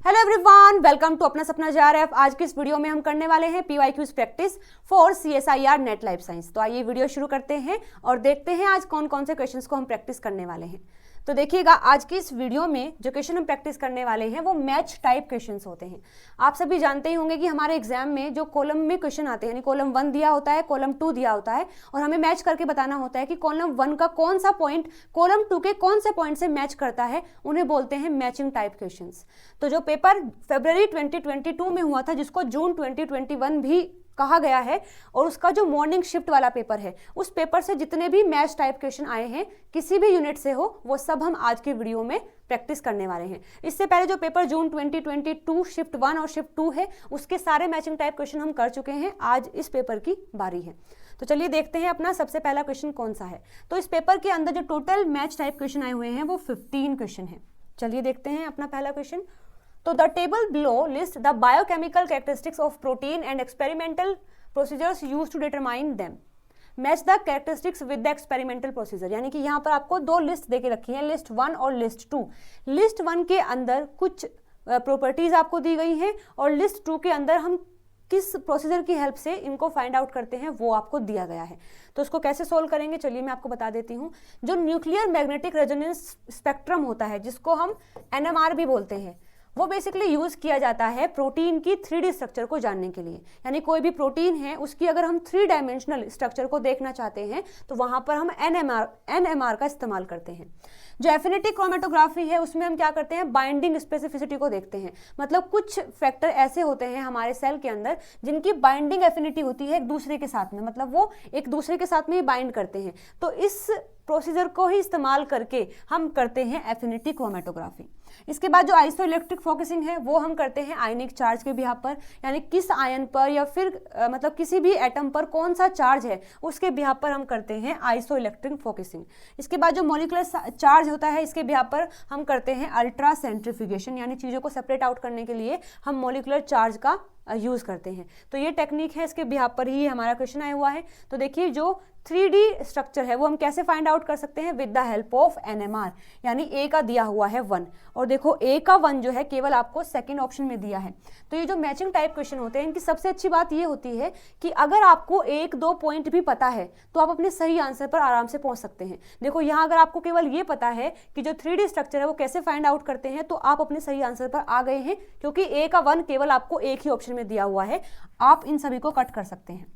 Hello everyone, welcome to अपना सपना JRF। आज की इस वीडियो में हम करने वाले हैं PYQs practice for CSIR net life science. तो आइए वीडियो शुरू करते हैं और देखते हैं आज कौन कौन से क्वेश्चंस को हम प्रैक्टिस करने वाले हैं। तो देखिएगा, आज की इस वीडियो में जो क्वेश्चन हम प्रैक्टिस करने वाले हैं वो मैच टाइप क्वेश्चंस होते हैं। आप सभी जानते ही होंगे कि हमारे एग्जाम में जो कॉलम में क्वेश्चन आते हैं, यानी कॉलम 1 दिया होता है, कॉलम 2 दिया होता है और हमें मैच करके बताना होता है कि कॉलम 1 का कौन सा पॉइंट कॉलम 2 के कौन से पॉइंट से मैच करता है। उन्हें बोलते हैं मैचिंग टाइप क्वेश्चंस। तो जो पेपर फरवरी 2022 में हुआ था, जिसको जून 2021 भी कहा गया है, और उसका जो मॉर्निंग शिफ्ट वाला पेपर है, उस पेपर से जितने भी मैच टाइप क्वेश्चन आए हैं किसी भी यूनिट से हो, वो सब हम आज के वीडियो में प्रैक्टिस करने वाले हैं। इससे पहले जो पेपर जून 2022 शिफ्ट 1 और शिफ्ट 2 है, उसके सारे मैचिंग टाइप क्वेश्चन हम कर चुके हैं। आज इस पेपर की बारी है। तो चलिए देखते हैं अपना सबसे पहला क्वेश्चन कौन सा है। तो इस पेपर के अंदर जो टोटल मैच टाइप क्वेश्चन आए हुए हैं वो 15 क्वेश्चन है। चलिए देखते हैं अपना पहला क्वेश्चन। तो the table below list the biochemical characteristics of protein and experimental procedures used to determine them. Match the characteristics with the experimental procedure. यानी कि यहाँ पर आपको दो लिस्ट देके रखी है, लिस्ट 1 और लिस्ट 2। लिस्ट 1 के अंदर कुछ प्रॉपर्टीज आपको दी गई हैं और लिस्ट 2 के अंदर हम किस प्रोसीजर की हेल्प से इनको फाइंड आउट करते हैं वो आपको दिया गया है। तो उसको कैसे सोल्व करेंगे, चलिए मैं आपको बता देती हूँ। जो न्यूक्लियर मैग्नेटिक रेजोनेंस स्पेक्ट्रम होता है, जिसको हम NMR भी बोलते हैं, वो बेसिकली यूज किया जाता है प्रोटीन की 3D स्ट्रक्चर को जानने के लिए। यानी कोई भी प्रोटीन है, उसकी अगर हम 3 डायमेंशनल स्ट्रक्चर को देखना चाहते हैं तो वहां पर हम NMR का इस्तेमाल करते हैं। जो एफिनिटी क्रोमेटोग्राफी है, उसमें हम क्या करते हैं, बाइंडिंग स्पेसिफिसिटी को देखते हैं। मतलब कुछ फैक्टर ऐसे होते हैं हमारे सेल के अंदर जिनकी बाइंडिंग एफिनिटी होती है एक दूसरे के साथ में, मतलब वो एक दूसरे के साथ में ही बाइंड करते हैं। तो इस प्रोसीजर को ही इस्तेमाल करके हम करते हैं एफिनिटी क्रोमेटोग्राफी। इसके बाद जो आइसोइलेक्ट्रिक फोकसिंग है वो हम करते हैं आयनिक चार्ज के बिहाफ पर, यानी किस आयन पर या फिर मतलब किसी भी एटम पर कौन सा चार्ज है उसके बिहाफ पर हम करते हैं आइसोइलेक्ट्रिक फोकसिंग। इसके बाद जो मॉलिक्यूलर चार्ज होता है, इसके बिहाफ पर हम करते हैं अल्ट्रा सेंट्रीफ्यूगेशन, यानी चीज़ों को सेपरेट आउट करने के लिए हम मॉलिक्यूलर चार्ज का यूज करते हैं। तो ये टेक्निक है, इसके बिहाफ पर ही हमारा क्वेश्चन आया हुआ है। तो देखिए, जो 3D स्ट्रक्चर है वो हम कैसे फाइंड आउट कर सकते हैं, with the help of NMR। यानी A का दिया हुआ है 1 और देखो A का 1 जो है केवल आपको सेकंड ऑप्शन में दिया है। तो ये जो मैचिंग टाइप क्वेश्चन होते हैं, इनकी सबसे अच्छी बात ये होती है कि अगर आपको 1-2 पॉइंट भी पता है तो आप अपने सही आंसर पर आराम से पहुंच सकते हैं। देखो यहाँ अगर आपको केवल ये पता है कि जो 3D स्ट्रक्चर है वो कैसे फाइंड आउट करते हैं, तो आप अपने सही आंसर पर आ गए हैं, क्योंकि A का 1 केवल आपको एक ही ऑप्शन में दिया हुआ है। आप इन सभी को कट कर सकते हैं,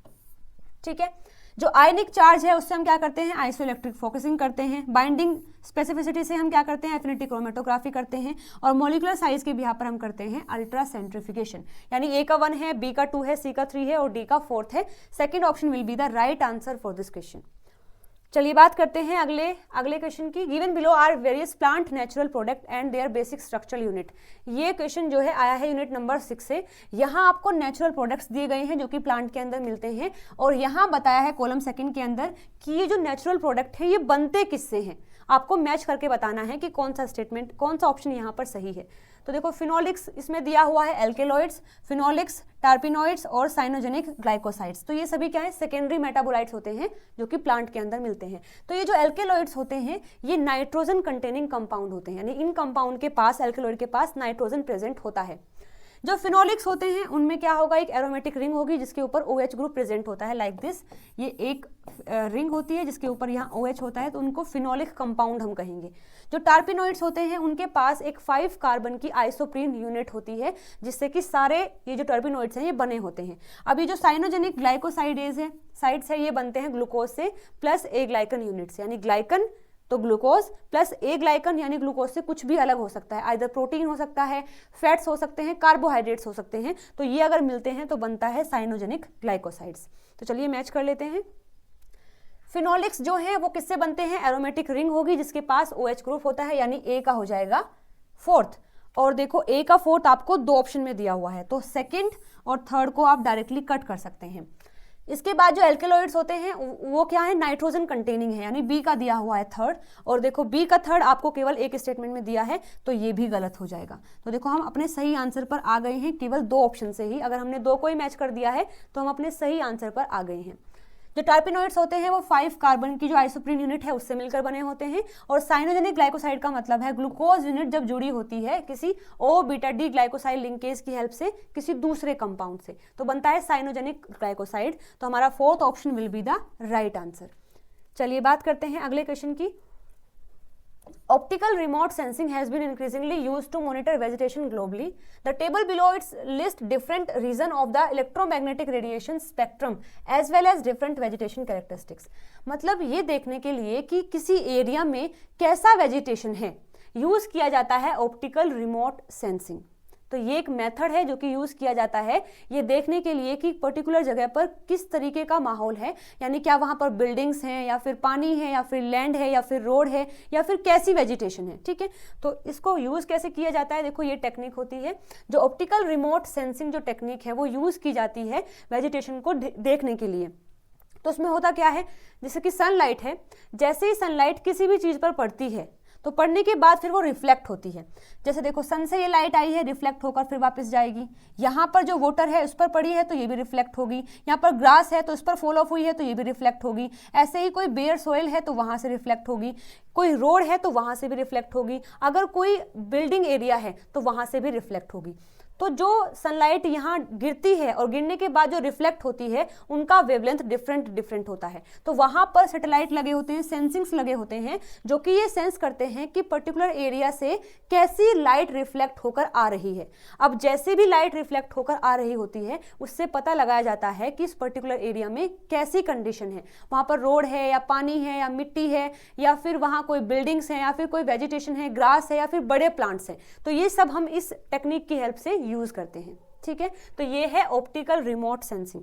ठीक है। जो आयनिक चार्ज है उससे हम क्या करते हैं, आइसोइलेक्ट्रिक फोकसिंग करते हैं। बाइंडिंग स्पेसिफिसिटी से हम क्या करते हैं, एफिनिटी क्रोमेटोग्राफी करते हैं। और मॉलिक्यूलर साइज के बिहाफ पर हम करते हैं अल्ट्रा सेंट्रीफ्यूगेशन। यानी A का 1 है, B का 2 है, C का 3 है और D का 4 है। Second option will be the right answer for this question. चलिए बात करते हैं अगले क्वेश्चन की। Given below are various plant natural product and their basic structural unit. ये क्वेश्चन जो है आया है यूनिट नंबर 6 से। यहाँ आपको नेचुरल प्रोडक्ट्स दिए गए हैं जो कि प्लांट के अंदर मिलते हैं, और यहाँ बताया है कॉलम 2 के अंदर कि ये जो नेचुरल प्रोडक्ट है ये बनते किससे हैं। आपको मैच करके बताना है कि कौन सा स्टेटमेंट, कौन सा ऑप्शन यहाँ पर सही है। तो देखो, फिनोलिक्स इसमें दिया हुआ है, एल्केलॉइड्स, फिनोलिक्स, टर्पिनॉइड्स और साइनोजेनिक ग्लाइकोसाइड्स। तो ये सभी क्या है, सेकेंडरी मेटाबोलाइट्स होते हैं जो कि प्लांट के अंदर मिलते हैं। तो ये जो एल्केलॉइड्स होते हैं ये नाइट्रोजन कंटेनिंग कंपाउंड होते हैं, यानी इन कंपाउंड के पास, एल्केलॉइड के पास नाइट्रोजन प्रेजेंट होता है। जो फिनोलिक्स होते हैं उनमें क्या होगा, एक एरोमेटिक रिंग होगी जिसके ऊपर OH ग्रुप प्रेजेंट होता है, लाइक दिस। ये एक रिंग होती है जिसके ऊपर यहाँ OH होता है, तो उनको फिनोलिक कंपाउंड हम कहेंगे। जो टर्पिनॉइड्स होते हैं उनके पास एक 5 कार्बन की आइसोप्रीन यूनिट होती है, जिससे कि सारे ये जो टर्पिनॉइड्स हैं ये बने होते हैं। अब ये जो साइनोजेनिक ग्लाइकोसाइडेज है, साइड्स है, ये बनते हैं ग्लूकोज से प्लस A ग्लाइकन यूनिट से। यानी ग्लाइकन तो ग्लूकोज प्लस A ग्लाइकन, यानी ग्लूकोज से कुछ भी अलग हो सकता है, आइदर प्रोटीन हो सकता है, फैट्स हो सकते हैं, कार्बोहाइड्रेट्स हो सकते हैं। तो ये अगर मिलते हैं तो बनता है साइनोजेनिक ग्लाइकोसाइड्स। तो चलिए मैच कर लेते हैं। फिनोलिक्स जो है वो किससे बनते हैं, एरोमेटिक रिंग होगी जिसके पास OH ग्रुप होता है, यानी A का हो जाएगा 4th। और देखो A का 4th आपको 2 ऑप्शन में दिया हुआ है, तो सेकेंड और थर्ड को आप डायरेक्टली कट कर सकते हैं। इसके बाद जो एल्केलॉइड्स होते हैं वो क्या है, नाइट्रोजन कंटेनिंग है, यानी B का दिया हुआ है 3rd। और देखो B का 3rd आपको केवल एक स्टेटमेंट में दिया है, तो ये भी गलत हो जाएगा। तो देखो हम अपने सही आंसर पर आ गए हैं केवल 2 ऑप्शन से ही। अगर हमने 2 को ही मैच कर दिया है तो हम अपने सही आंसर पर आ गए हैं। जो टर्पेनोइड्स होते हैं वो 5 कार्बन की जो आइसोप्रीन यूनिट है उससे मिलकर बने होते हैं, और साइनोजेनिक ग्लाइकोसाइड का मतलब है ग्लूकोज यूनिट जब जुड़ी होती है किसी ओ बीटा डी ग्लाइकोसाइड लिंकेज की हेल्प से किसी दूसरे कंपाउंड से, तो बनता है साइनोजेनिक ग्लाइकोसाइड। तो हमारा fourth option will be the right answer. चलिए बात करते हैं अगले क्वेश्चन की। Optical remote sensing has been increasingly used to monitor vegetation globally. The table below it lists different regions of the electromagnetic radiation spectrum as well as different vegetation characteristics. मतलब ये देखने के लिए कि किसी एरिया में कैसा वेजिटेशन है, यूज किया जाता है ऑप्टिकल रिमोट सेंसिंग। तो ये एक मेथड है जो कि यूज किया जाता है ये देखने के लिए कि पर्टिकुलर जगह पर किस तरीके का माहौल है, यानी क्या वहां पर बिल्डिंग्स हैं या फिर पानी है या फिर लैंड है या फिर रोड है या फिर कैसी वेजिटेशन है। ठीक है, तो इसको यूज कैसे किया जाता है, देखो ये टेक्निक होती है जो ऑप्टिकल रिमोट सेंसिंग जो टेक्निक है वो यूज की जाती है वेजिटेशन को देखने के लिए। तो उसमें होता क्या है, जैसे कि सनलाइट है, जैसे ही सनलाइट किसी भी चीज पर पड़ती है तो पढ़ने के बाद फिर वो रिफ्लेक्ट होती है। जैसे देखो सन से ये लाइट आई है, रिफ्लेक्ट होकर फिर वापस जाएगी। यहाँ पर जो वाटर है उस पर पड़ी है तो ये भी रिफ्लेक्ट होगी, यहाँ पर ग्रास है तो उस पर फॉल ऑफ हुई है तो ये भी रिफ्लेक्ट होगी। ऐसे ही कोई बेयर सोइल है तो वहाँ से रिफ्लेक्ट होगी, कोई रोड है तो वहाँ से भी रिफ्लेक्ट होगी, अगर कोई बिल्डिंग एरिया है तो वहाँ से भी रिफ्लेक्ट होगी। तो जो सनलाइट यहाँ गिरती है और गिरने के बाद जो रिफ्लेक्ट होती है उनका वेवलेंथ डिफरेंट होता है। तो वहाँ पर सैटेलाइट लगे होते हैं, सेंसिंग्स लगे होते हैं जो कि ये सेंस करते हैं कि पर्टिकुलर एरिया से कैसी लाइट रिफ्लेक्ट होकर आ रही है। अब जैसे भी लाइट रिफ्लेक्ट होकर आ रही होती है उससे पता लगाया जाता है कि इस पर्टिकुलर एरिया में कैसी कंडीशन है, वहाँ पर रोड है या पानी है या मिट्टी है या फिर वहाँ कोई बिल्डिंग्स हैं या फिर कोई वेजिटेशन है, ग्रास है या फिर बड़े प्लांट्स हैं। तो ये सब हम इस टेक्निक की हेल्प से यूज करते हैं। ठीक है, तो ये है ऑप्टिकल रिमोट सेंसिंग।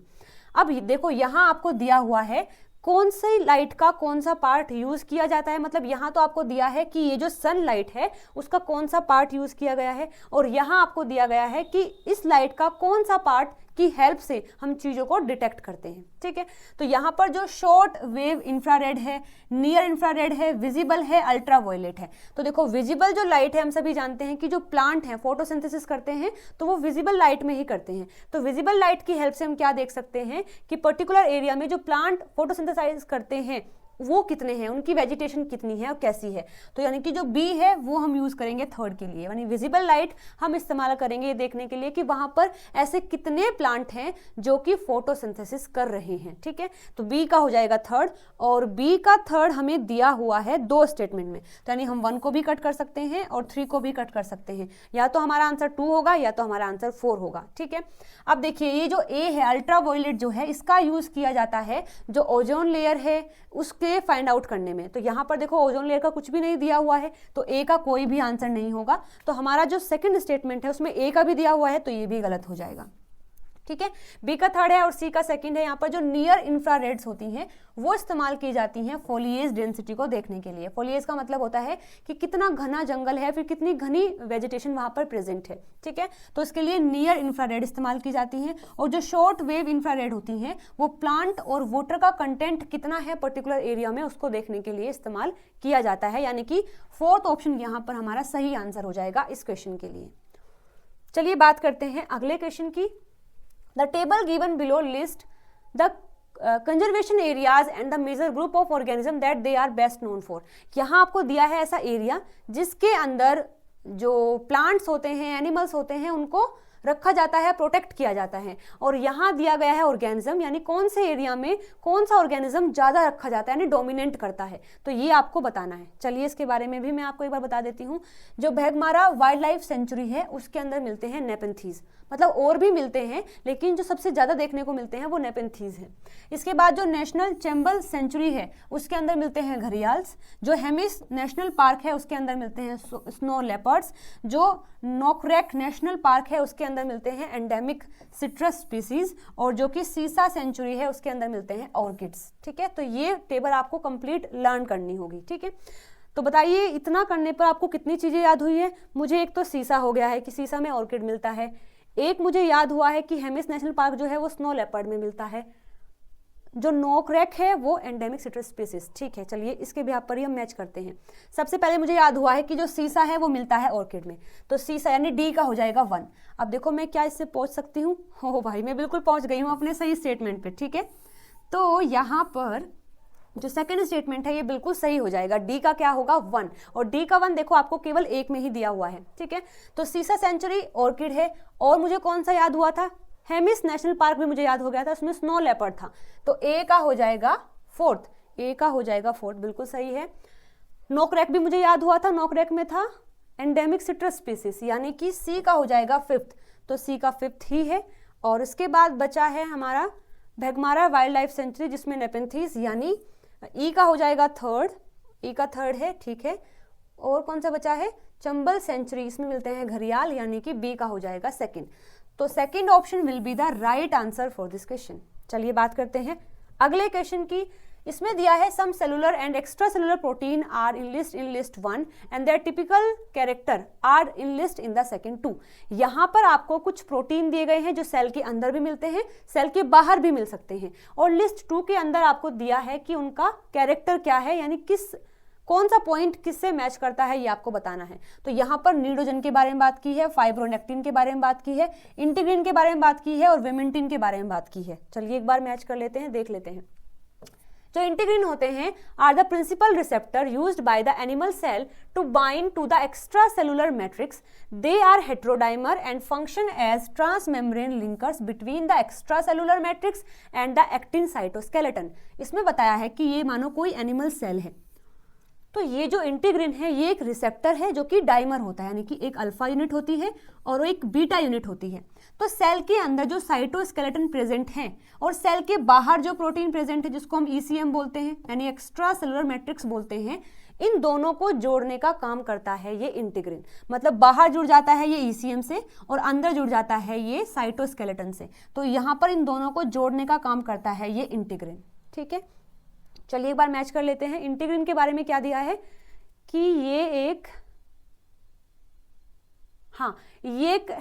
अब देखो यहां आपको दिया हुआ है कौन सी लाइट का कौन सा पार्ट यूज किया जाता है, मतलब यहां तो आपको दिया है कि ये जो सनलाइट है उसका कौन सा पार्ट यूज किया गया है, और यहां आपको दिया गया है कि इस लाइट का कौन सा पार्ट की हेल्प से हम चीजों को डिटेक्ट करते हैं। ठीक है, तो यहाँ पर जो शॉर्ट वेव इंफ्रारेड है, नियर इंफ्रारेड है, विजिबल है, अल्ट्रावायलेट है। तो देखो विजिबल जो लाइट है हम सभी जानते हैं कि जो प्लांट हैं फोटोसिंथेसिस करते हैं तो वो विजिबल लाइट में ही करते हैं। तो विजिबल लाइट की हेल्प से हम क्या देख सकते हैं कि पर्टिकुलर एरिया में जो प्लांट फोटोसिंथेसाइज करते हैं वो कितने हैं, उनकी वेजिटेशन कितनी है और कैसी है। तो यानी कि जो बी है वो हम यूज करेंगे थर्ड के लिए, यानी विजिबल लाइट हम इस्तेमाल करेंगे ये देखने के लिए कि वहां पर ऐसे कितने प्लांट हैं जो कि फोटोसिंथेसिस कर रहे हैं। ठीक है, तो बी का हो जाएगा थर्ड, और बी का थर्ड हमें दिया हुआ है दो स्टेटमेंट में, तो यानी हम 1 को भी कट कर सकते हैं और 3 को भी कट कर सकते हैं। या तो हमारा आंसर 2 होगा या तो हमारा आंसर 4 होगा। ठीक है, अब देखिए ये जो ए है अल्ट्रावायलेट जो है इसका यूज किया जाता है जो ओजोन लेयर है उसके फाइंड आउट करने में। तो यहाँ पर देखो ओजोन लेयर का कुछ भी नहीं दिया हुआ है तो ए का कोई भी आंसर नहीं होगा। तो हमारा जो सेकंड स्टेटमेंट है उसमें ए का भी दिया हुआ है तो ये भी गलत हो जाएगा। ठीक है, बी का थर्ड है और सी का सेकंड है। यहाँ पर जो नियर इंफ्रारेड्स होती हैं वो इस्तेमाल की जाती हैं फोलिएज डेंसिटी को देखने के लिए। फोलिएज का मतलब होता है कि कितना घना जंगल है, फिर कितनी घनी वेजिटेशन वहाँ पर प्रेजेंट है। ठीक है, तो इसके लिए नियर इंफ्रारेड इस्तेमाल की जाती हैं। और जो शॉर्ट वेव इंफ्रारेड होती हैं वो प्लांट और वाटर का कंटेंट कितना है पर्टिकुलर एरिया में उसको देखने के लिए इस्तेमाल किया जाता है, यानी कि फोर्थ ऑप्शन यहाँ पर हमारा सही आंसर हो जाएगा इस क्वेश्चन के लिए। चलिए बात करते हैं अगले क्वेश्चन की। The table given below list the conservation areas and the major group of organisms that they are best known for। यहाँ आपको दिया है ऐसा एरिया जिसके अंदर जो प्लांट्स होते हैं, एनिमल्स होते हैं, उनको रखा जाता है, प्रोटेक्ट किया जाता है। और यहाँ दिया गया है ऑर्गेनिज्म, यानी कौन से एरिया में कौन सा ऑर्गेनिज्म ज़्यादा रखा जाता है, यानी डोमिनेट करता है, तो ये आपको बताना है। चलिए इसके बारे में भी मैं आपको एक बार बता देती हूँ। जो भेगमारा वाइल्ड लाइफ सेंचुरी है उसके अंदर मिलते हैं नेपेंथीज, मतलब और भी मिलते हैं लेकिन जो सबसे ज़्यादा देखने को मिलते हैं वो नेपेंथीज हैं। इसके बाद जो नेशनल चैम्बल सेंचुरी है उसके अंदर मिलते हैं घड़ियाल्स। जो हेमिस नेशनल पार्क है उसके अंदर मिलते हैं स्नो लेपर्ड्स। जो नोकरेक नेशनल पार्क है उसके अंदर मिलते हैं एंडेमिक सिट्रस स्पीसीज। और जो कि सीसा सेंचुरी है उसके अंदर मिलते हैं ऑर्किड्स। ठीक है, तो ये टेबल आपको कंप्लीट लर्न करनी होगी। ठीक है, तो बताइए इतना करने पर आपको कितनी चीज़ें याद हुई है। मुझे एक तो सीसा हो गया है कि सीसा में ऑर्किड मिलता है, एक मुझे याद हुआ है कि हेमिस नेशनल पार्क जो है वो स्नो लेपर्ड में मिलता है, जो नोकरेक है वो एंडेमिक सिट्रस स्पीसीज। ठीक है, चलिए इसके भी पर ही हम मैच करते हैं। सबसे पहले मुझे याद हुआ है कि जो सीसा है वो मिलता है ऑर्किड में, तो सीसा यानी डी का हो जाएगा 1। अब देखो मैं क्या इससे पहुंच सकती हूँ। हो भाई मैं बिल्कुल पहुंच गई हूँ अपने सही स्टेटमेंट पे। ठीक है, तो यहाँ पर जो सेकंड स्टेटमेंट है ये बिल्कुल सही हो जाएगा। डी का क्या होगा 1, और डी का 1 देखो आपको केवल एक में ही दिया हुआ है, ठीक है। तो सीसा सेंचुरी ऑर्किड है, और मुझे कौन सा याद हुआ था, हेमिस नेशनल पार्क भी मुझे याद हो गया था, उसमें स्नो लेपर्ड था, तो ए का हो जाएगा 4th, ए का हो जाएगा 4th, बिल्कुल सही है। नोकरेक भी मुझे याद हुआ था, नोकरेक में था एंडेमिक सिट्रस स्पीसीज, यानी कि सी का हो जाएगा 5th, तो सी का 5th ही है। और इसके बाद बचा है हमारा भेगमारा वाइल्ड लाइफ सेंचुरी जिसमें नेपेंथीज, यानी ई का हो जाएगा 3rd, ई का 3rd है, ठीक है। और कौन सा बचा है, चंबल सेंचुरी, इसमें मिलते हैं घड़ियाल, यानी कि बी का हो जाएगा 2nd। तो second option will be the right answer for this question. चलिए बात करते हैं अगले क्वेश्चन की। इसमें दिया है some cellular and extra cellular protein are in list 1 and their typical character are in list in the second 2। यहाँ पर आपको कुछ प्रोटीन दिए गए हैं जो सेल के अंदर भी मिलते हैं, सेल के बाहर भी मिल सकते हैं, और लिस्ट 2 के अंदर आपको दिया है कि उनका कैरेक्टर क्या है, यानी कौन सा पॉइंट किससे मैच करता है ये आपको बताना है। तो यहाँ पर नीडोजन के बारे में बात की है, फाइब्रोनेक्टिन के बारे में बात की है, इंटीग्रिन के बारे में बात की है, और विमेंटिन के बारे में बात की है। चलिए एक बार मैच कर लेते हैं, देख लेते हैं। जो इंटीग्रिन होते हैं are the principal receptor used by the animal cell to bind to the extra cellular matrix. They are heterodimer and function as transmembrane linkers between the extra cellular matrix and the actin cytoskeleton. इसमें बताया है कि ये मानो कोई animal cell है, तो ये जो इंटीग्रिन है ये एक रिसेप्टर है जो कि डाइमर होता है, यानी कि एक अल्फा यूनिट होती है और एक बीटा यूनिट होती है। तो सेल के अंदर जो साइटोस्केलेटन प्रेजेंट है और सेल के बाहर जो प्रोटीन प्रेजेंट है जिसको हम ईसीएम बोलते हैं, यानी एक्स्ट्रा सेलुलर मैट्रिक्स बोलते हैं, इन दोनों को जोड़ने का काम करता है ये इंटीग्रिन। मतलब बाहर जुड़ जाता है ये ईसीएम से और अंदर जुड़ जाता है ये साइटोस्केलेटन से, तो यहाँ पर इन दोनों को जोड़ने का काम करता है ये इंटीग्रिन, ठीक है। चलिए एक बार मैच कर लेते हैं। इंटीग्रिन के बारे में क्या दिया है कि ये एक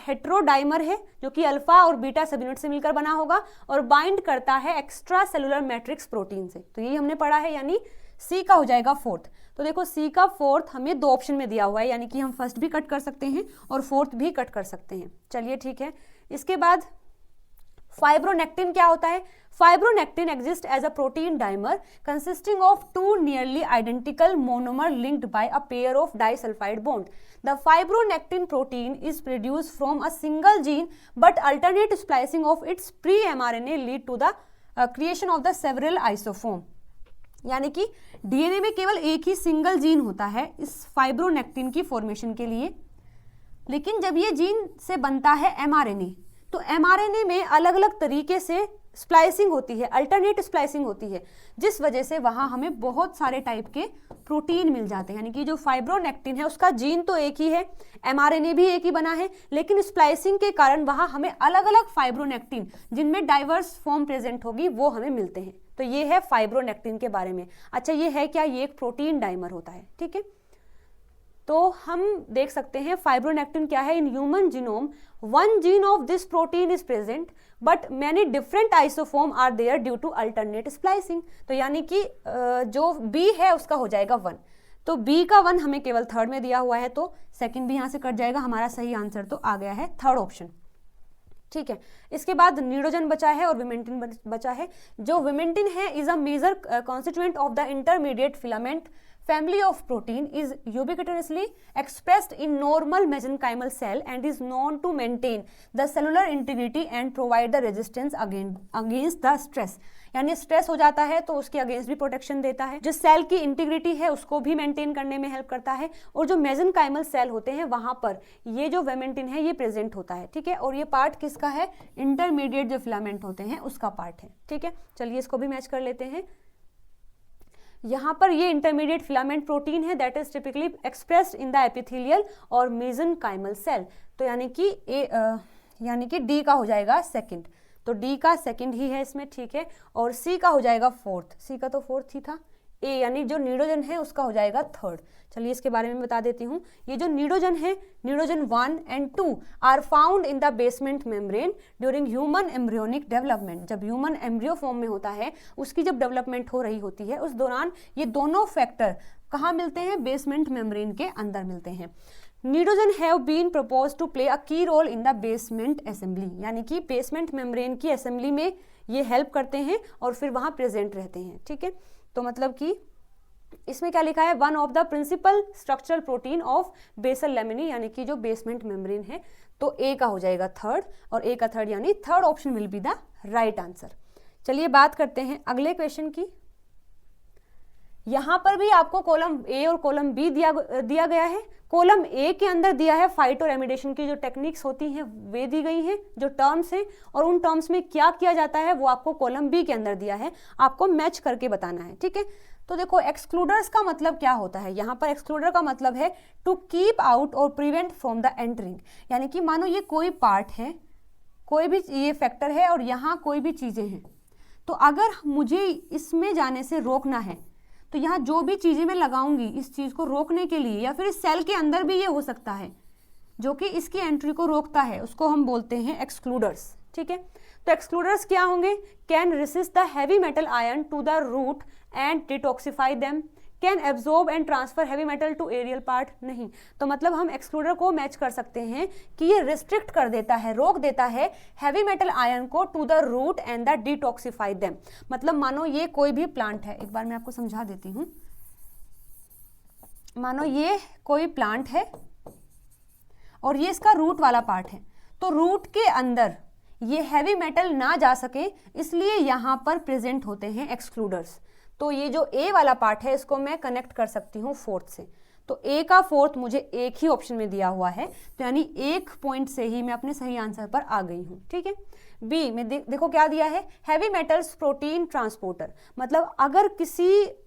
हेट्रोडाइमर है जो कि अल्फा और बीटा सब यूनिट से मिलकर बना होगा और बाइंड करता है एक्स्ट्रा सेलुलर मैट्रिक्स प्रोटीन से। तो यही हमने पढ़ा है, यानी सी का हो जाएगा 4th। तो देखो सी का 4th हमें 2 ऑप्शन में दिया हुआ है, यानी कि हम फर्स्ट भी कट कर सकते हैं और 4th भी कट कर सकते हैं। चलिए ठीक है। इसके बाद फाइब्रोनेक्टिन क्या होता है? Fibronectin exist as a protein dimer consisting of 2 nearly identical monomer linked by a pair of disulphide bond. The fibronectin protein is produced from a single gene, but alternate splicing of its pre-mRNA lead to the creation of the several isoform। यानी कि DNA में केवल एक ही single gene होता है इस fibronectin की formation के लिए, लेकिन जब ये जीन से बनता है एमआरएनए, तो एमआरएनए में अलग अलग तरीके से स्प्लाइसिंग होती है, अल्टरनेट स्प्लाइसिंग होती है, जिस वजह से वहाँ हमें बहुत सारे टाइप के प्रोटीन मिल जाते हैं। यानी कि जो फाइब्रोनेक्टिन है उसका जीन तो एक ही है, एमआरएनए भी एक ही बना है, लेकिन स्प्लाइसिंग के कारण वहाँ हमें अलग अलग फाइब्रोनेक्टिन जिनमें डाइवर्स फॉर्म प्रेजेंट होगी वो हमें मिलते हैं। तो ये है फाइब्रोनेक्टिन के बारे में। अच्छा, ये है क्या? ये एक प्रोटीन डाइमर होता है, ठीक है। तो हम देख सकते हैं फाइब्रोनेक्टिन क्या है। In human genome one gene of this protein is present but many different isoform are there due to alternate splicing. तो यानी कि जो बी है उसका हो जाएगा 1, तो बी का 1 हमें केवल 3rd में दिया हुआ है, तो सेकंड भी यहाँ से कट जाएगा। हमारा सही आंसर तो आ गया है 3rd ऑप्शन, ठीक है। इसके बाद नीडोजन बचा है और विमेंटिन बचा है। जो विमेंटिन है is a major constituent of the intermediate filament family of protein, is ubiquitously expressed in normal mesenchymal cell and is known to maintain the cellular integrity and provide the resistance against the stress। यानी stress हो जाता है तो उसके against भी protection देता है। जो सेल की इंटीग्रिटी है उसको भी मेंटेन करने में हेल्प करता है, और जो मेसेनकाइमल सेल होते हैं वहां पर ये जो विमेंटिन है ये प्रेजेंट होता है, ठीक है। और ये पार्ट किसका है? इंटरमीडिएट जो फिलामेंट होते हैं उसका पार्ट है, ठीक है। चलिए इसको भी मैच कर लेते हैं। यहाँ पर ये इंटरमीडिएट फिलामेंट प्रोटीन है that is typically expressed in the epithelial और मेसेनकाइमल सेल। तो यानी कि डी का हो जाएगा 2nd, तो डी का 2nd ही है इसमें, ठीक है। और सी का हो जाएगा 4th, सी का तो 4th ही था। ए यानी जो नीडोजन है उसका हो जाएगा 3rd। चलिए इसके बारे में बता देती हूँ। ये जो नीडोजन है, nidogen 1 and 2 are found in the basement membrane during human embryonic development. जब ह्यूमन एम्ब्रियो फॉर्म में होता है, उसकी जब डेवलपमेंट हो रही होती है, उस दौरान ये दोनों फैक्टर कहाँ मिलते हैं? बेसमेंट मेम्ब्रेन के अंदर मिलते हैं। Nidogen have been propose to play a key role in the basement assembly, यानी कि बेसमेंट मेम्ब्रेन की असेंबली में ये हेल्प करते हैं और फिर वहाँ प्रेजेंट रहते हैं, ठीक है। तो मतलब कि इसमें क्या लिखा है, one of the principal structural protein of basal laminae, यानी कि जो बेसमेंट मेम्ब्रेन है। तो ए का हो जाएगा थर्ड, और ए का थर्ड यानी third option will be the right answer. चलिए बात करते हैं अगले क्वेश्चन की। यहां पर भी आपको कॉलम ए और कॉलम बी दिया गया है। कॉलम ए के अंदर दिया है फाइटो रेमिडेशन की जो टेक्निक्स होती हैं वे दी गई हैं, जो टर्म्स हैं, और उन टर्म्स में क्या किया जाता है वो आपको कॉलम बी के अंदर दिया है, आपको मैच करके बताना है, ठीक है। तो देखो एक्सक्लूडर्स का मतलब क्या होता है, यहाँ पर एक्सक्लूडर का मतलब है टू कीप आउट और प्रिवेंट फ्रॉम द एंटरिंग, यानी कि मानो ये कोई पार्ट है, कोई भी ये फैक्टर है और यहाँ कोई भी चीजें हैं, तो अगर मुझे इसमें जाने से रोकना है तो यहाँ जो भी चीजें मैं लगाऊंगी इस चीज को रोकने के लिए, या फिर इस सेल के अंदर भी ये हो सकता है जो कि इसकी एंट्री को रोकता है, उसको हम बोलते हैं एक्सक्लूडर्स, ठीक है। तो एक्सक्लूडर्स क्या होंगे, can resist the heavy metal ion to the root and detoxify them, can absorb and transfer heavy metal to aerial part, नहीं। तो मतलब हम एक्सक्लूडर को मैच कर सकते हैं कि ये रिस्ट्रिक्ट कर देता है, रोक देता है हैवी मेटल आयन को to the root and the detoxify them. मतलब मानो ये कोई भी प्लांट है, एक बार मैं आपको समझा देती हूँ। मानो ये कोई प्लांट है और ये इसका रूट वाला पार्ट है, तो रूट के अंदर ये हैवी मेटल ना जा सके इसलिए यहाँ पर प्रेजेंट होते हैं एक्सक्लूडर्स। तो ये जो ए वाला पार्ट है इसको मैं कनेक्ट कर सकती हूँ फोर्थ से, तो ए का फोर्थ मुझे एक ही ऑप्शन में दिया हुआ है, तो यानी एक पॉइंट से ही मैं अपने सही आंसर पर आ गई हूँ, ठीक है। बी में देखो क्या दिया है, हैवी मेटल्स प्रोटीन ट्रांसपोर्टर, मतलब अगर किसी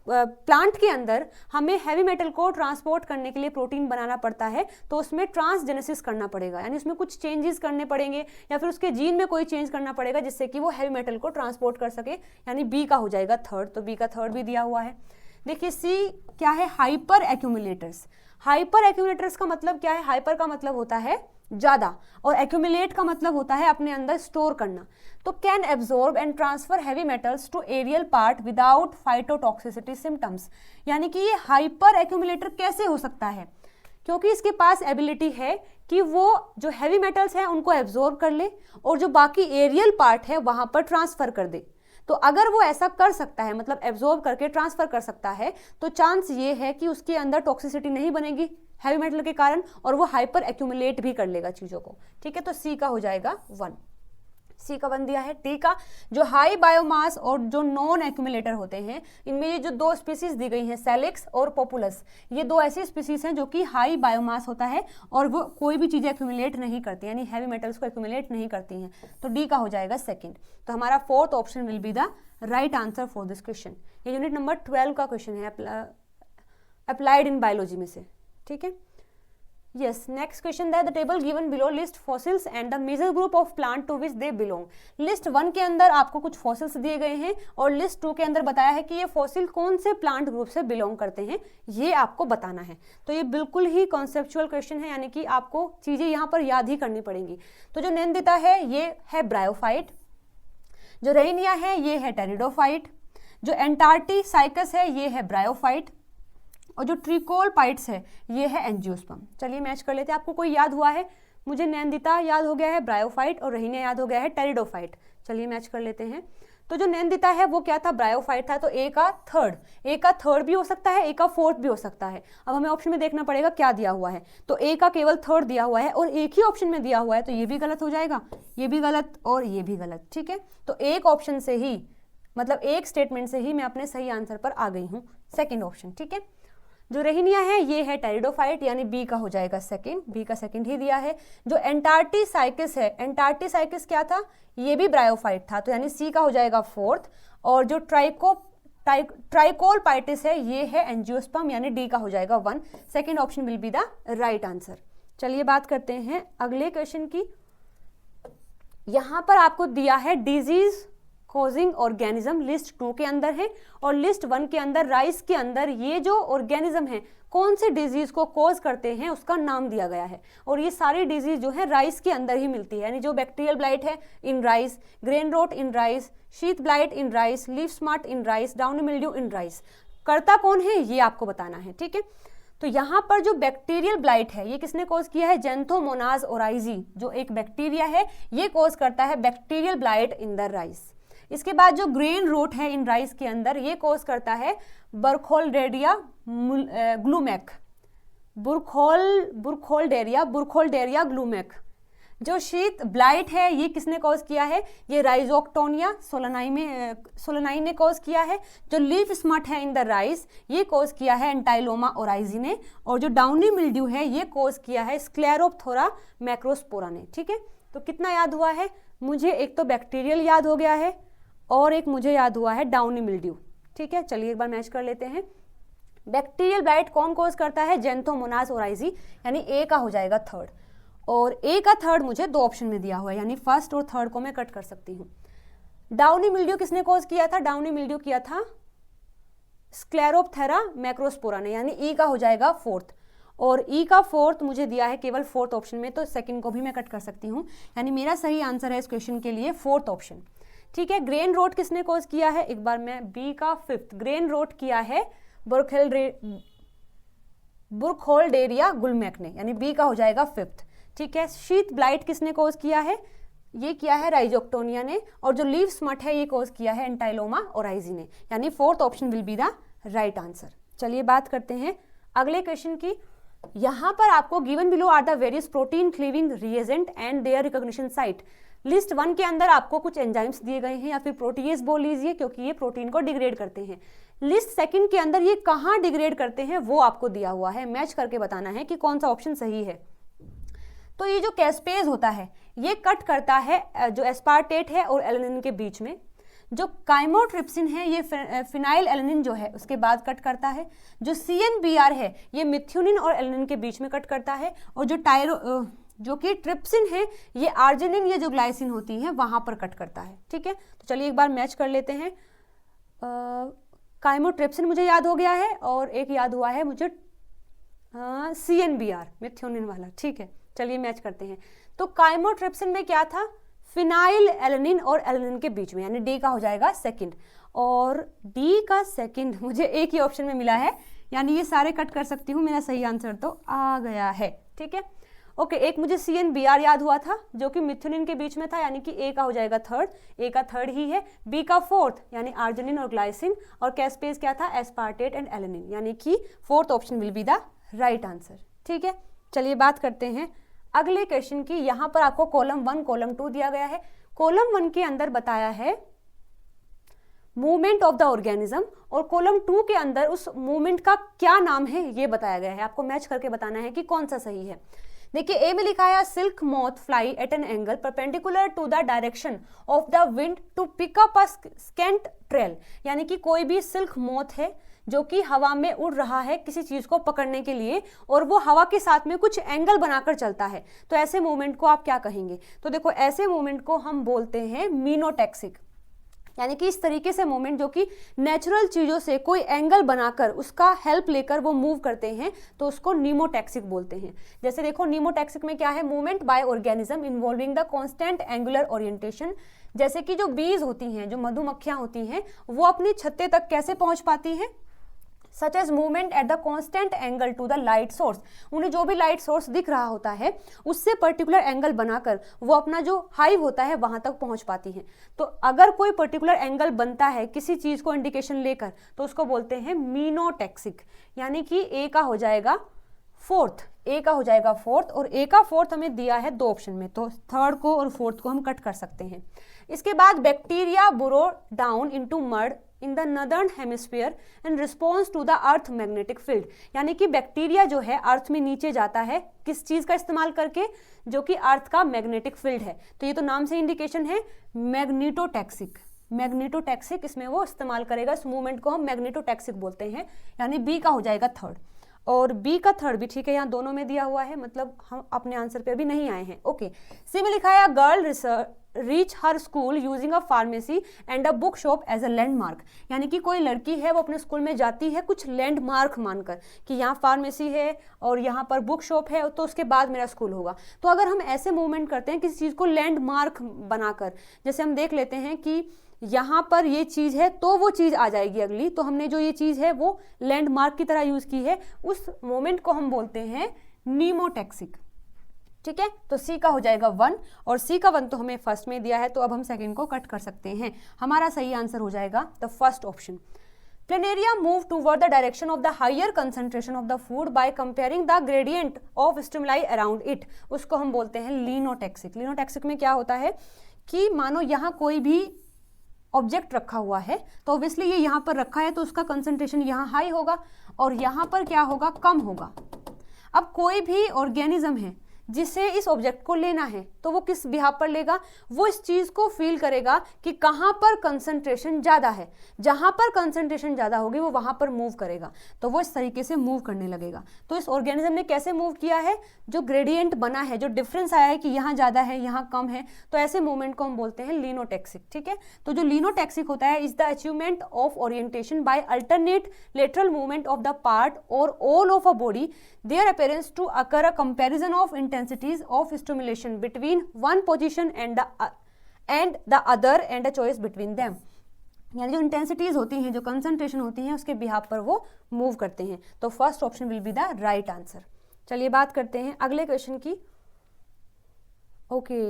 प्लांट के अंदर हमें हैवी मेटल को ट्रांसपोर्ट करने के लिए प्रोटीन बनाना पड़ता है तो उसमें ट्रांसजेनेसिस करना पड़ेगा, यानी उसमें कुछ चेंजेस करने पड़ेंगे या फिर उसके जीन में कोई चेंज करना पड़ेगा जिससे कि वो हैवी मेटल को ट्रांसपोर्ट कर सके, यानी बी का हो जाएगा थर्ड। तो बी का थर्ड भी दिया हुआ है। देखिए सी क्या है, हाइपर एक्यूमुलेटर्स। हाइपर एक्यूमुलेटर्स का मतलब क्या है, हाइपर का मतलब होता है ज्यादा और एक्यूमुलेट का मतलब होता है अपने अंदर स्टोर करना। तो can absorb and transfer heavy metals to aerial part without phytotoxicity symptoms, यानी कि ये हाइपर एक्यूमुलेटर कैसे हो सकता है, क्योंकि इसके पास एबिलिटी है कि वो जो हैवी मेटल्स हैं उनको एब्जॉर्ब कर ले और जो बाकी एरियल पार्ट है वहां पर ट्रांसफर कर दे। तो अगर वो ऐसा कर सकता है, मतलब एब्जॉर्ब करके ट्रांसफर कर सकता है, तो चांस ये है कि उसके अंदर टॉक्सिसिटी नहीं बनेगी हैवी मेटल के कारण और वो हाइपर एक्यूमुलेट भी कर लेगा चीजों को, ठीक है। तो सी का हो जाएगा 1, सी का 1 दिया है। टी का जो हाई बायोमास और जो नॉन एक्यूमुलेटर होते हैं, इनमें ये जो दो स्पीसीज दी गई हैं सेलिक्स और पॉपुलस, ये दो ऐसी स्पीसीज हैं जो कि हाई बायोमास होता है और वो कोई भी चीजें एक्यूमुलेट नहीं करती, यानी हैवी मेटल्स को एक्यूमुलेट नहीं करती हैं। तो डी का हो जाएगा 2nd। तो हमारा fourth option will be the right answer for this question. ये यूनिट नंबर 12 का क्वेश्चन है अप्लाइड इन बायोलॉजी में से, ठीक है। Yes, next question that the table given below list fossils and the major group of plant to which they belong. List 1 के अंदर आपको कुछ fossils दिए गए हैं और list 2 के अंदर बताया है कि ये fossil कौन से plant group से belong करते हैं, ये आपको बताना है। तो ये बिल्कुल ही conceptual question है, यानी कि आपको चीजें यहाँ पर याद ही करनी पड़ेंगी। तो जो नेंदिता है ये है ब्रायोफाइट, जो रेनिया है ये है टेरिडोफाइट, जो एंटार्क्टिसाइकस है ये है ब्रायोफाइट, और जो ट्रिकोलपाइट्स है ये है एंजियोस्पर्म। चलिए मैच कर लेते हैं। आपको कोई याद हुआ है, मुझे नेंदिता याद हो गया है, ब्रायोफाइट, और रहीनिया याद हो गया है टेरिडोफाइट। चलिए मैच कर लेते हैं। तो जो नेंदिता है वो क्या था, ब्रायोफाइट था, तो ए का थर्ड भी हो सकता है, ए का फोर्थ भी हो सकता है। अब हमें ऑप्शन में देखना पड़ेगा क्या दिया हुआ है, तो ए का केवल थर्ड दिया हुआ है और एक ही ऑप्शन में दिया हुआ है, तो ये भी गलत हो जाएगा, ये भी गलत और ये भी गलत, ठीक है। तो एक ऑप्शन से ही, मतलब एक स्टेटमेंट से ही मैं अपने सही आंसर पर आ गई हूँ, 2nd ऑप्शन, ठीक है। जो रेहिनिया है ये है टेरिडोफाइट, यानी बी का हो जाएगा 2nd, बी का 2nd ही दिया है। जो एंटार्क्टिसाइकस है, एंटार्क्टिसाइकस क्या था, ये भी ब्रायोफाइट था, तो यानी सी का हो जाएगा 4th। और जो ट्राइकोलपाइटिस है ये है एंजियोस्पर्म, यानी डी का हो जाएगा 1। 2nd option will be the right answer. चलिए बात करते हैं अगले क्वेश्चन की। यहां पर आपको दिया है डिजीज कॉजिंग ऑर्गेनिज्म, लिस्ट 2 के अंदर है, और लिस्ट 1 के अंदर राइस के अंदर ये जो ऑर्गेनिज्म है कौन से डिजीज को कॉज करते हैं उसका नाम दिया गया है। और ये सारी डिजीज जो है राइस के अंदर ही मिलती है, यानी जो बैक्टीरियल ब्लाइट है in rice, grain rot in rice, sheath blight in rice, leaf smart in rice, downy mildew in rice. करता कौन है ये आपको बताना है, ठीक है। तो यहाँ पर जो बैक्टीरियल ब्लाइट है ये किसने कॉज किया है, जेंथोमोनाज ओराइजी जो एक बैक्टीरिया है ये कॉज करता है bacterial blight in the rice. इसके बाद जो ग्रेन रोट है इन राइस के अंदर ये कॉज करता है बुरखोल्डेरिया ग्लूमेक, बुरखोल्डेरिया ग्लूमेक। जो शीत ब्लाइट है ये किसने कॉज किया है, ये राइजोक्टोनिया सोलेनाई ने कॉज किया है। जो लीफ स्मट है इन द राइस ये कॉज किया है एंटाइलोमा ओराइजी ने, और जो डाउनी मिल्ड्यू है ये कॉज किया है स्क्लेरोप्थोरा मैक्रोस्पोरा ने। ठीक है, तो कितना याद हुआ है मुझे, एक तो बैक्टीरियल याद हो गया है और एक मुझे याद हुआ है डाउनी मिल्ड्यू। ठीक है, चलिए एक बार मैच कर लेते हैं। बैक्टीरियल ब्लाइट कौन कॉज करता है, जेंथोमोनाज ओराइजी, यानी ए का हो जाएगा थर्ड, और ए का थर्ड मुझे दो ऑप्शन में दिया हुआ है, यानी फर्स्ट और थर्ड को मैं कट कर सकती हूँ। डाउनी मिल्ड्यू किसने कॉज किया था, डाउनी मिल्ड्यू किया था स्क्लेरोप्थेरा मैक्रोस्पोरा ने, यानी ई का हो जाएगा फोर्थ, और ई का फोर्थ मुझे दिया है केवल फोर्थ ऑप्शन में, तो सेकंड को भी मैं कट कर सकती हूँ, यानी मेरा सही आंसर है इस क्वेश्चन के लिए फोर्थ ऑप्शन। ठीक है, ग्रेन रोट किसने कॉज किया है, एक बार मैं बी का फिफ्थ, ग्रेन रोट किया है बुरखोल्डेरिया गुलमेक ने, यानी बी का हो जाएगा फिफ्थ। ठीक है, शीत ब्लाइट किसने कॉज किया है, ये किया है राइजोक्टोनिया ने, और जो लीफ स्मट है ये कॉज किया है एंटाइलोमा ओराइजी ने, यानी fourth option will be the right answer. चलिए बात करते हैं अगले क्वेश्चन की। यहाँ पर आपको given below are the various protein cleaving reagent and their recognition site. List 1 के अंदर आपको कुछ एंजाइम्स दिए गए हैं, या फिर प्रोटीएज बोल लीजिए क्योंकि ये प्रोटीन को डिग्रेड करते हैं। लिस्ट 2 के अंदर ये कहाँ डिग्रेड करते हैं वो आपको दिया हुआ है, मैच करके बताना है कि कौन सा ऑप्शन सही है। तो ये जो कैस्पेज होता है ये कट करता है जो एस्पार्टेट है और एलेनिन के बीच में। जो काइमोट्रिप्सिन है ये फिनाइल एलेनिन जो है उसके बाद कट करता है। जो CNBR है ये मिथ्योनिन और एलेनिन के बीच में कट करता है, और जो कि ट्रिप्सिन है ये आर्जिनिन, ये जो ग्लाइसिन होती है वहां पर कट करता है। ठीक है, तो चलिए एक बार मैच कर लेते हैं। काइमोट्रिप्सिन मुझे याद हो गया है, और एक याद हुआ है मुझे CNBR मिथ्योनिन वाला। ठीक है, चलिए मैच करते हैं। तो काइमोट्रिप्सिन में क्या था, फिनाइल एलेनिन और एलेनिन के बीच में, यानी डी का हो जाएगा सेकंड, और डी का सेकंड मुझे एक ही ऑप्शन में मिला है, यानी ये सारे कट कर सकती हूँ, मेरा सही आंसर तो आ गया है। ठीक है, ओके, एक मुझे CNBR याद हुआ था जो कि मिथ्योनिन के बीच में था, यानी कि ए का हो जाएगा थर्ड, ए का थर्ड ही है। बी का फोर्थ यानी आर्जिनिन और ग्लाइसिन, और कैस्पेज क्या था, एस्पार्टेट एंड एलेनिन, यानी कि fourth option will be the right answer. ठीक है, चलिए बात करते हैं अगले क्वेश्चन की। यहाँ पर आपको कॉलम 1 कॉलम 2 दिया गया है। कॉलम 1 के अंदर बताया है मूवमेंट ऑफ द ऑर्गेनिज्म, और कॉलम 2 के अंदर उस मूवमेंट का क्या नाम है ये बताया गया है। आपको मैच करके बताना है कि कौन सा सही है। देखिए, ए में लिखा है silk moth fly at an angle perpendicular to the direction of the wind to pick up a scent trail, यानी कि कोई भी सिल्क मोथ है जो कि हवा में उड़ रहा है किसी चीज को पकड़ने के लिए, और वो हवा के साथ में कुछ एंगल बनाकर चलता है, तो ऐसे मूवमेंट को आप क्या कहेंगे। तो देखो, ऐसे मूवमेंट को हम बोलते हैं मीनोटैक्सिक, यानी कि इस तरीके से मूवमेंट जो कि नेचुरल चीजों से कोई एंगल बनाकर उसका हेल्प लेकर वो मूव करते हैं, तो उसको नीमोटैक्सिक बोलते हैं। जैसे देखो, नीमोटैक्सिक में क्या है, movement by organism involving the constant angular orientation. जैसे कि जो बीज होती हैं, जो मधुमक्खियां होती हैं, वो अपनी छत्ते तक कैसे पहुंच पाती हैं, such as movement at the constant angle to the light source. उन्हें जो भी लाइट सोर्स दिख रहा होता है उससे पर्टिकुलर एंगल बनाकर वो अपना जो हाइव होता है वहां तक पहुंच पाती हैं। तो अगर कोई पर्टिकुलर एंगल बनता है किसी चीज को इंडिकेशन लेकर, तो उसको बोलते हैं मीनोटैक्सिक, यानी कि ए का हो जाएगा फोर्थ, ए का हो जाएगा फोर्थ, और ए का फोर्थ हमें दिया है दो ऑप्शन में, तो थर्ड को और फोर्थ को हम कट कर सकते हैं। इसके बाद bacteria burrow down into mud in the northern hemisphere in response to the earth magnetic field, यानी कि बैक्टीरिया जो है अर्थ में नीचे जाता है किस चीज का इस्तेमाल करके, जो कि अर्थ का मैग्नेटिक फील्ड है। तो ये तो नाम से इंडिकेशन है मैग्नेटोटैक्सिक, मैग्नेटोटैक्सिक इसमें वो इस्तेमाल करेगा, इस मूवमेंट को हम मैग्नेटोटैक्सिक बोलते हैं, यानी बी का हो जाएगा थर्ड। और बी का थर्ड भी ठीक है, यहाँ दोनों में दिया हुआ है, मतलब हम अपने आंसर पे अभी नहीं आए हैं। ओके, सी में लिखा है girl reach her school using a pharmacy and a book shop as a landmark, यानी कि कोई लड़की है वो अपने स्कूल में जाती है कुछ लैंडमार्क मानकर कि यहाँ फार्मेसी है और यहाँ पर बुक शॉप है, तो उसके बाद मेरा स्कूल होगा। तो अगर हम ऐसे मूवमेंट करते हैं किसी चीज़ को लैंडमार्क बनाकर, जैसे हम देख लेते हैं कि यहाँ पर ये चीज़ है तो वो चीज़ आ जाएगी अगली। तो हमने जो ये चीज़ है वो लैंडमार्क की तरह यूज़ की है, उस मोमेंट को हम बोलते हैं नीमोटैक्सिक। ठीक है, तो सी का हो जाएगा 1 और सी का 1 तो हमें फर्स्ट में दिया है, तो अब हम सेकंड को कट कर सकते हैं। हमारा सही आंसर हो जाएगा the first option. Planaria move toward the direction of the higher concentration of the food by comparing the gradient of stimuli around it। उसको हम बोलते हैं लीनोटैक्सिक। लीनोटैक्सिक में क्या होता है कि मानो यहाँ कोई भी ऑब्जेक्ट रखा हुआ है, तो ऑब्वियसली ये यहाँ पर रखा है तो उसका कंसंट्रेशन यहाँ हाई होगा और यहाँ पर क्या होगा, कम होगा। अब कोई भी ऑर्गेनिज्म है जिसे इस ऑब्जेक्ट को लेना है, तो वो किस बिहाफ पर लेगा, वो इस चीज को फील करेगा कि कहाँ पर कंसंट्रेशन ज्यादा है। जहां पर कंसंट्रेशन ज्यादा होगी वो वहां पर मूव करेगा, तो वो इस तरीके से मूव करने लगेगा। तो इस ऑर्गेनिज्म ने कैसे मूव किया है, जो ग्रेडियंट बना है, जो डिफरेंस आया है कि यहाँ ज्यादा है यहाँ कम है, तो ऐसे मूवमेंट को हम बोलते हैं लीनोटैक्सिक। ठीक है, तो जो लीनोटैक्सिक होता है is the achievement of orientation by alternate lateral movement of the part or all of a body their appearance to occur a comparison of intensities of stimulation between one position and the other and a choice between them। यानी जो intensities होती हैं, जो concentration होती हैं, उसके behalf पर वो मूव करते हैं। तो first option will be the right answer. चलिए बात करते हैं अगले क्वेश्चन की। ओके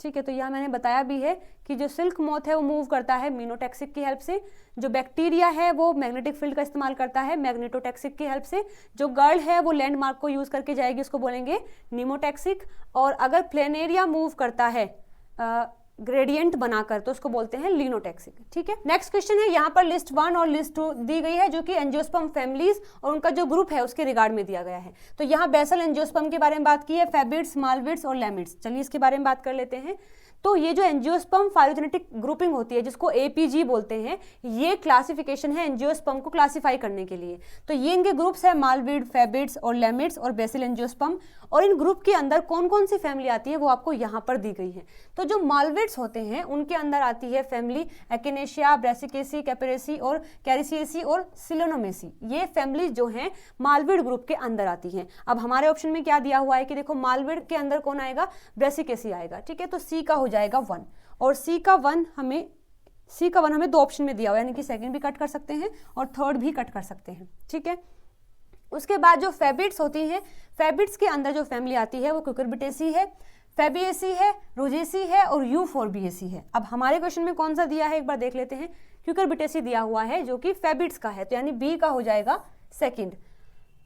ठीक है, तो यहाँ मैंने बताया भी है कि जो सिल्क मॉथ है वो मूव करता है मीनोटैक्सिक की हेल्प से, जो बैक्टीरिया है वो मैग्नेटिक फील्ड का इस्तेमाल करता है मैग्नेटोटैक्सिक की हेल्प से, जो गर्ल है वो लैंडमार्क को यूज करके जाएगी, उसको बोलेंगे नीमोटैक्सिक, और अगर प्लेनेरिया मूव करता है ग्रेडियंट बनाकर तो उसको बोलते हैं लीनोटैक्सिक। ठीक है, नेक्स्ट क्वेश्चन है, यहाँ पर लिस्ट 1 और लिस्ट 2 दी गई है जो कि एंजियोस्पर्म फैमिलीज और उनका जो ग्रुप है उसके रिगार्ड में दिया गया है। तो यहाँ बेसल एंजियोस्पर्म के बारे में बात की है, फैबिड्स, मालविड्स और लैमिड्स। चलिए इसके बारे में बात कर लेते हैं। तो ये जो एंजियोस्पर्म फाइलोजेनेटिक ग्रुपिंग होती है जिसको एपीजी बोलते हैं, ये क्लासिफिकेशन है एंजियोस्पर्म को क्लासिफाई करने के लिए। तो ये इनके ग्रुप्स है मालविड, फैबिड्स और लैमिड्स और बेसिल एंजियोस्पर्म, और इन ग्रुप के अंदर कौन कौन सी फैमिली आती है वो आपको यहाँ पर दी गई है। तो जो मालविड्स होते हैं उनके अंदर आती है फैमिली एक्टिनेशिया, ब्रेसिकेसी, कैपेरेसी और कैरिसिएसी और सिलोनोमेसी। ये फैमिली जो हैं मालविड ग्रुप के अंदर आती हैं। अब हमारे ऑप्शन में क्या दिया हुआ है कि देखो मालविड के अंदर कौन आएगा, ब्रेसिकेसी आएगा। ठीक है, तो सी का हो जाएगा 1 और सी का 1 हमें 2 ऑप्शन में दिया हुआ है, यानी कि सेकंड भी कट कर सकते हैं और थर्ड भी कट कर सकते हैं। ठीक है, उसके बाद जो फैबिड्स होती हैं, फैबिड्स के अंदर जो फैमिली आती है वो क्यूकरबिटेसी है, फैबिएसी है, रोजेसी है और यूफोर्बिएसी है। अब हमारे क्वेश्चन में कौन सा दिया है एक बार देख लेते हैं। क्यूकरबिटेसी दिया हुआ है जो कि फैबिड्स का है, तो यानी बी का हो जाएगा सेकंड,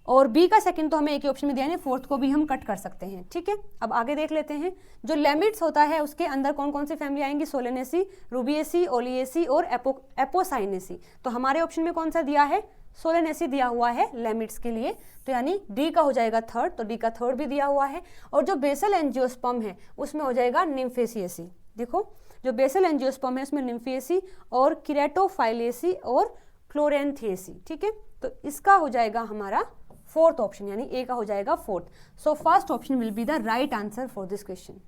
और बी का सेकंड तो हमें एक ही ऑप्शन में दिया है, फोर्थ को भी हम कट कर सकते हैं। ठीक है, अब आगे देख लेते हैं। जो लैमिड्स होता है उसके अंदर कौन कौन सी फैमिली आएंगी, सोलेनेसी, रूबिएसी, ओलिएसी और एपोसाइनेसी। तो हमारे ऑप्शन में कौन सा दिया है, सोलेनेसी दिया हुआ है लैमिड्स के लिए, तो यानी डी का हो जाएगा थर्ड, तो डी का थर्ड भी दिया हुआ है। और जो बेसल एंजियोस्पर्म है उसमें हो जाएगा निम्फेसिएसी। देखो जो बेसल एंजियोस्पर्म है उसमें निम्फेसिएसी और किरेटोफाइलेसी और फ्लोरेंथिएसी। ठीक है, तो इसका हो जाएगा हमारा फोर्थ ऑप्शन, यानी ए का हो जाएगा fourth. So first option will be the right answer for this question.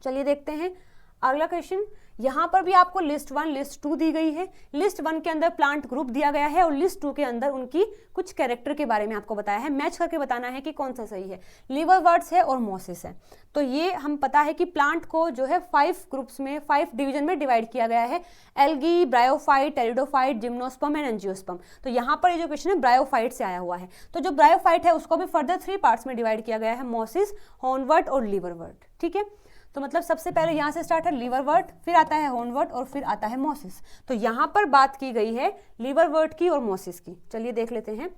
चलिए देखते हैं अगला क्वेश्चन। यहाँ पर भी आपको लिस्ट 1 लिस्ट 2 दी गई है। लिस्ट 1 के अंदर प्लांट ग्रुप दिया गया है और लिस्ट 2 के अंदर उनकी कुछ कैरेक्टर के बारे में आपको बताया है, मैच करके बताना है कि कौन सा सही है। लिवरवर्ट्स है और मॉसिस है। तो ये हम पता है कि प्लांट को जो है 5 ग्रुप्स में 5 डिवीजन में डिवाइड किया गया है, algae, bryophyte, pteridophyte, gymnosperm and angiosperm. तो यहाँ पर ये जो क्वेश्चन है ब्रायोफाइट से आया हुआ है। तो जो ब्रायोफाइट है उसको भी फर्दर 3 पार्ट्स में डिवाइड किया गया है, मॉसिस, हॉर्नवर्ट और लिवरवर्ट। ठीक है, तो मतलब सबसे पहले यहाँ से स्टार्ट है लिवरवर्ट, फिर आता है हॉर्नवर्ट और फिर आता है मॉसिस। तो यहाँ पर बात की गई है लिवरवर्ट की और मॉसिस की। चलिए देख लेते हैं।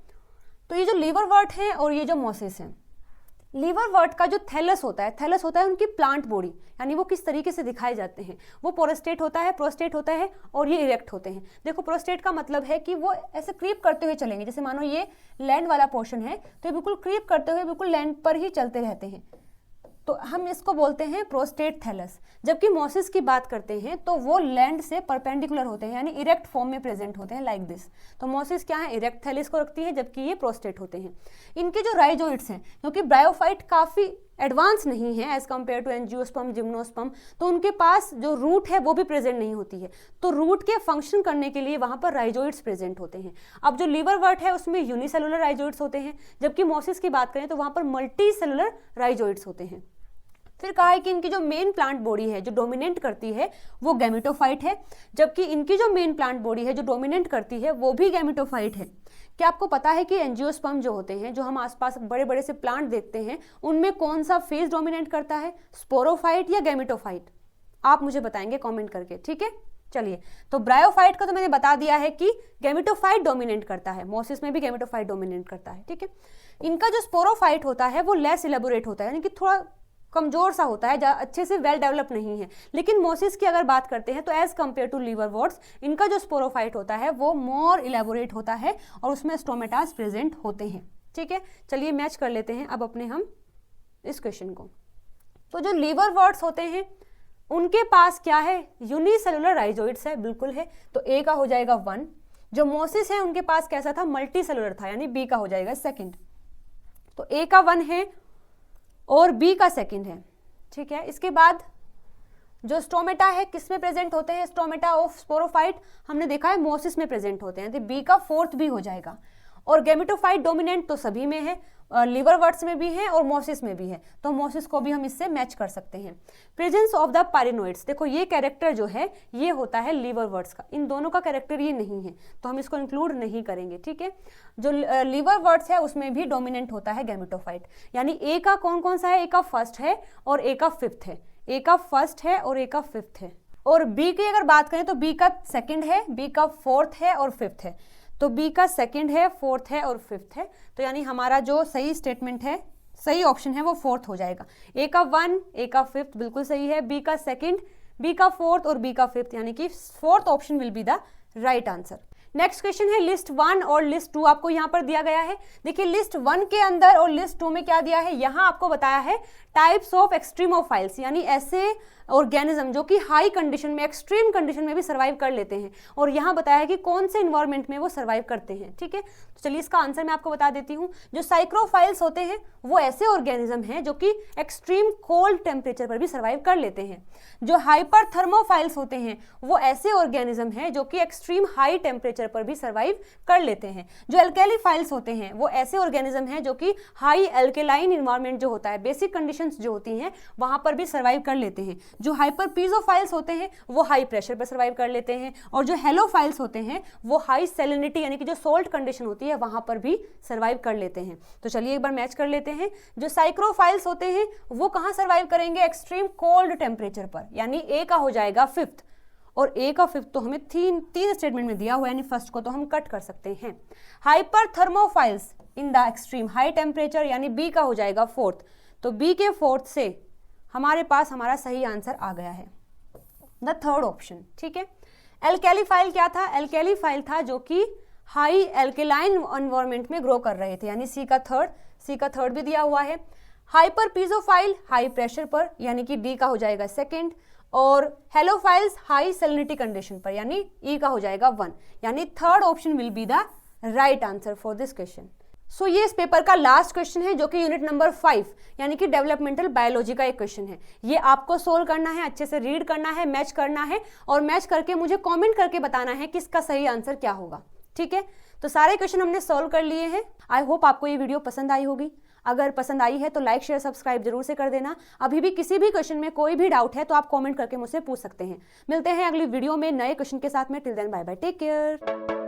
तो ये जो लिवरवर्ट है और ये जो मॉसिस है, लिवरवर्ट का जो थैलस होता है उनकी प्लांट बॉडी, यानी वो किस तरीके से दिखाए जाते हैं। वो प्रोस्टेट होता है, प्रोस्टेट होता है और ये इरेक्ट होते हैं। देखो प्रोस्टेट का मतलब है कि वो ऐसे क्रीप करते हुए चलेंगे, जैसे मानो ये लैंड वाला पोर्शन है तो ये बिल्कुल क्रीप करते हुए बिल्कुल लैंड पर ही चलते रहते हैं, तो हम इसको बोलते हैं प्रोस्टेट थैलस। जबकि मॉसिस की बात करते हैं तो वो लैंड से परपेंडिकुलर होते हैं, यानी इरेक्ट फॉर्म में प्रेजेंट होते हैं लाइक दिस। तो मॉसिस क्या है, इरेक्ट थैलिस को रखती है, जबकि ये प्रोस्टेट होते हैं। इनके जो राइजोइड्स हैं, क्योंकि ब्रायोफाइट काफी एडवांस नहीं है as compare to angiosperm, gymnosperm, तो उनके पास जो रूट है वो भी प्रेजेंट नहीं होती है। तो रूट के फंक्शन करने के लिए वहां पर राइजोइड्स प्रेजेंट होते हैं। अब जो लिवरवर्ट है उसमें यूनिसेलुलर राइजोइड्स होते हैं, जबकि मॉसिस की बात करें तो वहां पर मल्टी सेलुलर राइजोइड्स होते हैं। फिर कहा है कि इनकी जो मेन प्लांट बॉडी है जो डोमिनेट करती है वो गैमेटोफाइट है, जबकि इनकी जो मेन प्लांट बॉडी है जो डोमिनेट करती है वो भी गैमेटोफाइट है। क्या आपको पता है कि एंजियोस्पर्म जो होते हैं, जो हम आसपास बड़े बड़े से प्लांट देखते हैं, उनमें कौन सा फेज डोमिनेट करता है, स्पोरोफाइट या गैमेटोफाइट? आप मुझे बताएंगे कमेंट करके, ठीक है। चलिए, तो ब्रायोफाइट का तो मैंने बता दिया है कि गैमेटोफाइट डोमिनेट करता है, मोसिस में भी गैमेटोफाइट डोमिनेट करता है, ठीक है। इनका जो स्पोरोफाइट होता है वो लेस इलेबोरेट होता है, यानी कि थोड़ा कमजोर सा होता है, अच्छे से वेल डेवलप नहीं है। लेकिन मोसिस की अगर बात करते हैं तो एज कंपेयर टू लीवरवर्ट्स इनका जो स्पोरोफाइट होता है वो मोर इलेबोरेट होता है और उसमें स्टोमेटास प्रेजेंट होते हैं, ठीक है। चलिए मैच कर लेते हैं अब अपने हम इस क्वेश्चन को। तो जो लीवरवर्ट्स होते हैं उनके पास क्या है, यूनिसेलुलर राइजोइड्स है, बिल्कुल है, तो ए का हो जाएगा 1। जो मोसिस है उनके पास कैसा था, मल्टी सेलुलर था, यानी बी का हो जाएगा 2। तो ए का 1 है और बी का 2 है, ठीक है। इसके बाद जो स्टोमेटा है किस में प्रेजेंट होते हैं, स्टोमेटा ऑफ स्पोरोफाइट हमने देखा है मोसिस में प्रेजेंट होते हैं, तो बी का 4th भी हो जाएगा। और गैमेटोफाइट डोमिनेंट तो सभी में है, लीवरवर्ट्स में भी है और मोसिस में भी है, तो मोसिस को भी हम इससे मैच कर सकते हैं। प्रेजेंस ऑफ द पारिनोइड्स, देखो ये कैरेक्टर जो है ये होता है लीवरवर्ट्स का, इन दोनों का कैरेक्टर ये नहीं है, तो हम इसको इंक्लूड नहीं करेंगे, ठीक है। जो लीवरवर्ट्स है उसमें भी डोमिनेंट होता है गैमेटोफाइट, यानी ए का कौन कौन सा है, ए का 1st है और ए का 5th है, ए का 1st है और ए का 5th है। और बी की अगर बात करें तो बी का 2nd है, बी का 4th है और 5th है, तो बी का 2nd है, 4th है और 5th है, तो यानी हमारा जो सही स्टेटमेंट है, सही ऑप्शन है वो 4th हो जाएगा। ए का 1, ए का 5th बिल्कुल सही है, बी का 2nd, बी का 4th और बी का 5th, यानी कि 4th option will be the right answer. Next question है लिस्ट 1 और लिस्ट 2 आपको यहाँ पर दिया गया है। देखिए लिस्ट 1 के अंदर और लिस्ट 2 में क्या दिया है, यहाँ आपको बताया है टाइप्स ऑफ एक्सट्रीमोफाइल्स, यानी ऐसे ऑर्गेनिज्म जो कि हाई कंडीशन में, एक्सट्रीम कंडीशन में भी सर्वाइव कर लेते हैं, और यहाँ बताया है कि कौन से इन्वायरमेंट में वो सर्वाइव करते हैं, ठीक है। तो चलिए इसका आंसर मैं आपको बता देती हूँ। जो साइक्रोफाइल्स होते हैं वो ऐसे ऑर्गेनिज्म हैं जो कि एक्सट्रीम कोल्ड टेम्परेचर पर भी सर्वाइव कर लेते हैं। जो हाइपरथर्मोफाइल्स होते हैं वो ऐसे ऑर्गेनिज्म हैं जो कि एक्सट्रीम हाई टेम्परेचर पर भी सर्वाइव कर लेते हैं। जो एल्केलीफाइल्स होते हैं वो ऐसे ऑर्गेनिज्म हैं जो कि हाई एल्केलाइन इन्वायरमेंट जो होता है, बेसिक कंडीशंस जो होती हैं वहां पर भी सर्वाइव कर लेते हैं। जो हाइपर पीजोफाइल्स होते हैं वो हाई प्रेशर पर सर्वाइव कर लेते हैं, और जो हेलोफाइल्स होते हैं वो हाई सैलिनिटी यानी कि जो सोल्ट कंडीशन होती है वहां पर भी सर्वाइव कर लेते हैं। तो चलिए एक बार मैच कर लेते हैं। जो साइक्रोफाइल्स होते हैं वो कहां सर्वाइव करेंगे, एक्सट्रीम कोल्ड टेम्परेचर पर, यानी ए का हो जाएगा 5th, और ए का 5th तो हमें तीन स्टेटमेंट में दिया हुआ है, यानी फर्स्ट को तो हम कट कर सकते हैं। Hyperthermophiles in the extreme high temperature, यानी बी का हो जाएगा 4th, तो बी के 4th से हमारे पास हमारा सही आंसर आ गया है, द 3rd ऑप्शन, ठीक है। एल्केलीफाइल क्या था, एल्केलीफाइल था जो कि हाई एल्केलाइन एनवायरनमेंट में ग्रो कर रहे थे, यानी सी का 3rd भी दिया हुआ है। हाइपर पीजोफाइल हाई प्रेशर पर, यानी कि डी का हो जाएगा 2nd, और हेलोफाइल्स हाई सैलिनिटी कंडीशन पर, यानी ई का हो जाएगा 1, यानी 3rd option will be the right answer for this question. So ये इस पेपर का लास्ट क्वेश्चन है जो कि यूनिट नंबर 5 यानी कि डेवलपमेंटल बायोलॉजी का एक क्वेश्चन है। ये आपको सोल्व करना है, अच्छे से रीड करना है, मैच करना है, और मैच करके मुझे कमेंट करके बताना है कि इसका सही आंसर क्या होगा, ठीक है। तो सारे क्वेश्चन हमने सोल्व कर लिए हैं। आई होप आपको ये वीडियो पसंद आई होगी। अगर पसंद आई है तो लाइक शेयर सब्सक्राइब जरूर से कर देना। अभी भी किसी भी क्वेश्चन में कोई भी डाउट है तो आप कमेंट करके मुझसे पूछ सकते हैं। मिलते हैं अगली वीडियो में नए क्वेश्चन के साथ में। Till then bye bye, take care.